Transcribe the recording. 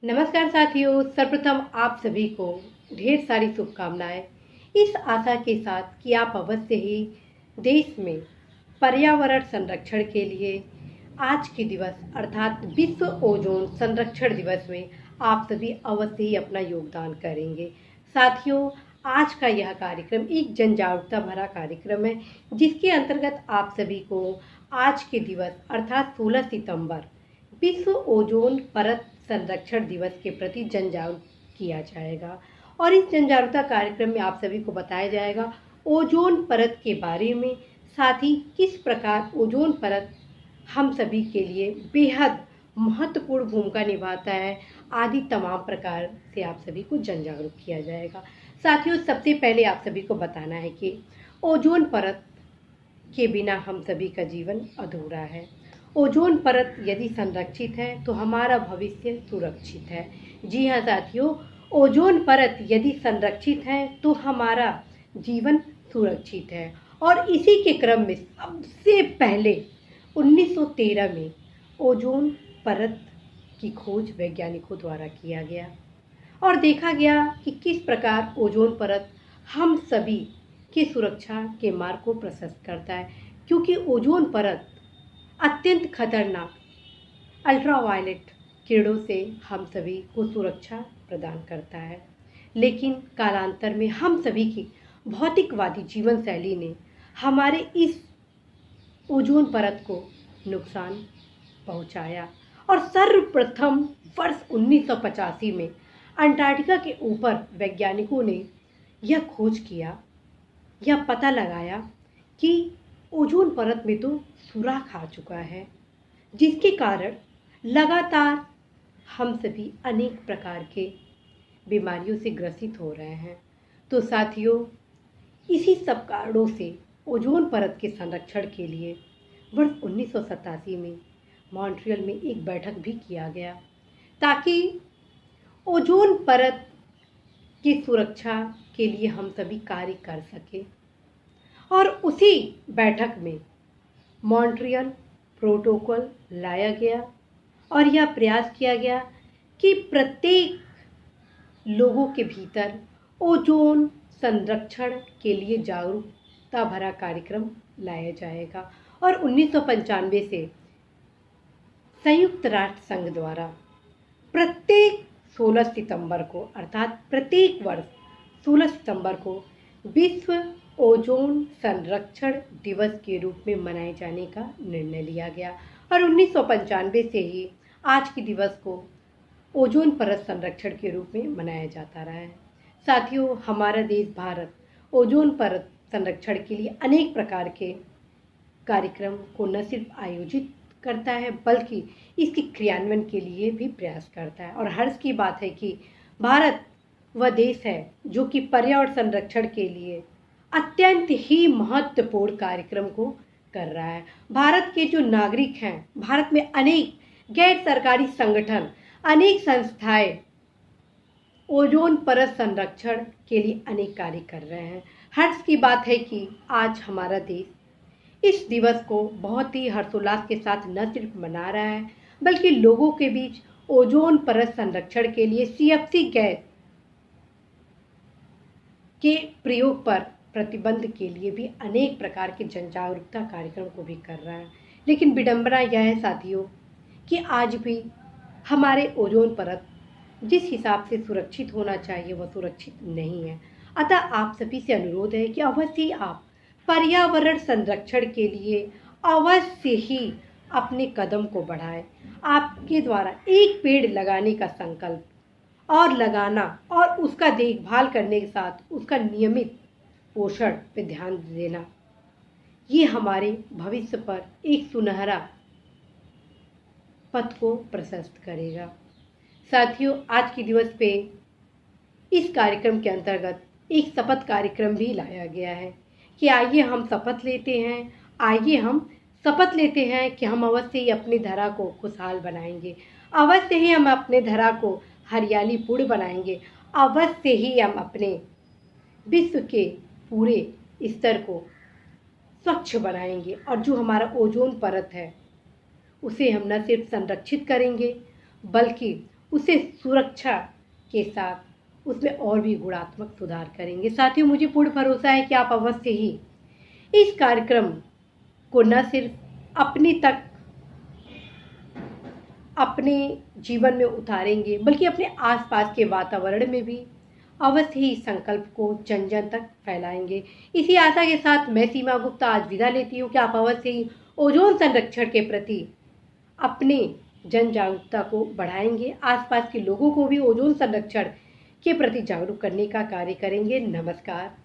नमस्कार साथियों, सर्वप्रथम आप सभी को ढेर सारी शुभकामनाएं इस आशा के साथ कि आप अवश्य ही देश में पर्यावरण संरक्षण के लिए आज के दिवस अर्थात विश्व ओजोन संरक्षण दिवस में आप सभी अवश्य ही अपना योगदान करेंगे। साथियों, आज का यह कार्यक्रम एक जन जागरूकता भरा कार्यक्रम है जिसके अंतर्गत आप सभी को आज के दिवस अर्थात 16 सितंबर विश्व ओजोन परत संरक्षण दिवस के प्रति जन जागरूक किया जाएगा। और इस जन जागरूकता कार्यक्रम में आप सभी को बताया जाएगा ओजोन परत के बारे में, साथ ही किस प्रकार ओजोन परत हम सभी के लिए बेहद महत्वपूर्ण भूमिका निभाता है आदि तमाम प्रकार से आप सभी को जन जागरूक किया जाएगा। साथियों, सबसे पहले आप सभी को बताना है कि ओजोन परत के बिना हम सभी का जीवन अधूरा है। ओजोन परत यदि संरक्षित है तो हमारा भविष्य सुरक्षित है। जी हाँ साथियों, ओजोन परत यदि संरक्षित है तो हमारा जीवन सुरक्षित है। और इसी के क्रम में सबसे पहले 1913 में ओजोन परत की खोज वैज्ञानिकों द्वारा किया गया और देखा गया कि किस प्रकार ओजोन परत हम सभी की सुरक्षा के मार्ग को प्रशस्त करता है, क्योंकि ओजोन परत अत्यंत खतरनाक अल्ट्रावायलेट किरणों से हम सभी को सुरक्षा प्रदान करता है। लेकिन कालांतर में हम सभी की भौतिकवादी जीवन शैली ने हमारे इस ओजोन परत को नुकसान पहुंचाया और सर्वप्रथम वर्ष 1985 में अंटार्कटिका के ऊपर वैज्ञानिकों ने यह खोज किया, यह पता लगाया कि ओजोन परत में तो सुराख आ चुका है, जिसके कारण लगातार हम सभी अनेक प्रकार के बीमारियों से ग्रसित हो रहे हैं। तो साथियों, इसी सब कारणों से ओजोन परत के संरक्षण के लिए वर्ष 1987 में मॉन्ट्रियल में एक बैठक भी किया गया ताकि ओजोन परत की सुरक्षा के लिए हम सभी कार्य कर सकें। और उसी बैठक में मॉन्ट्रियल प्रोटोकॉल लाया गया और यह प्रयास किया गया कि प्रत्येक लोगों के भीतर ओजोन संरक्षण के लिए जागरूकता भरा कार्यक्रम लाया जाएगा। और 1995 से संयुक्त राष्ट्र संघ द्वारा प्रत्येक 16 सितंबर को अर्थात प्रत्येक वर्ष 16 सितंबर को विश्व ओजोन संरक्षण दिवस के रूप में मनाए जाने का निर्णय लिया गया। और 1995 से ही आज के दिवस को ओजोन परत संरक्षण के रूप में मनाया जाता रहा है। साथियों, हमारा देश भारत ओजोन परत संरक्षण के लिए अनेक प्रकार के कार्यक्रम को न सिर्फ आयोजित करता है बल्कि इसके क्रियान्वयन के लिए भी प्रयास करता है। और हर्ष की बात है कि भारत वह देश है जो कि पर्यावरण संरक्षण के लिए अत्यंत ही महत्वपूर्ण कार्यक्रम को कर रहा है। भारत के जो नागरिक हैं, भारत में अनेक गैर सरकारी संगठन, अनेक संस्थाएं ओजोन परत संरक्षण के लिए अनेक कार्य कर रहे हैं। हर्ष की बात है कि आज हमारा देश इस दिवस को बहुत ही हर्षोल्लास के साथ न सिर्फ मना रहा है बल्कि लोगों के बीच ओजोन परत संरक्षण के लिए सीएफसी गैस के प्रयोग पर प्रतिबंध के लिए भी अनेक प्रकार के जन जागरूकता कार्यक्रम को भी कर रहा है। लेकिन विडंबना यह है साथियों कि आज भी हमारे ओजोन परत जिस हिसाब से सुरक्षित होना चाहिए वह सुरक्षित नहीं है। अतः आप सभी से अनुरोध है कि अवश्य ही आप पर्यावरण संरक्षण के लिए अवश्य ही अपने कदम को बढ़ाएं। आपके द्वारा एक पेड़ लगाने का संकल्प और लगाना और उसका देखभाल करने के साथ उसका नियमित पोषण पे ध्यान देना, ये हमारे भविष्य पर एक सुनहरा पथ को प्रशस्त करेगा। साथियों, आज के दिवस पे इस कार्यक्रम के अंतर्गत एक शपथ कार्यक्रम भी लाया गया है कि आइए हम शपथ लेते हैं, आइए हम शपथ लेते हैं कि हम अवश्य ही अपनी धरा को खुशहाल बनाएंगे, अवश्य ही हम अपने धरा को हरियाली पूर्ण बनाएंगे, अवश्य ही हम अपने विश्व के पूरे स्तर को स्वच्छ बनाएंगे और जो हमारा ओजोन परत है उसे हम न सिर्फ संरक्षित करेंगे बल्कि उसे सुरक्षा के साथ उसमें और भी गुणात्मक सुधार करेंगे। साथियों, मुझे पूर्ण भरोसा है कि आप अवश्य ही इस कार्यक्रम को न सिर्फ अपने जीवन में उतारेंगे, बल्कि अपने आसपास के वातावरण में भी अवश्य ही संकल्प को जन जन तक फैलाएंगे। इसी आशा के साथ मैं सीमा गुप्ता आज विदा लेती हूँ कि आप अवश्य ही ओजोन संरक्षण के प्रति अपने जन जागरूकता को बढ़ाएंगे, आसपास के लोगों को भी ओजोन संरक्षण के प्रति जागरूक करने का कार्य करेंगे। नमस्कार।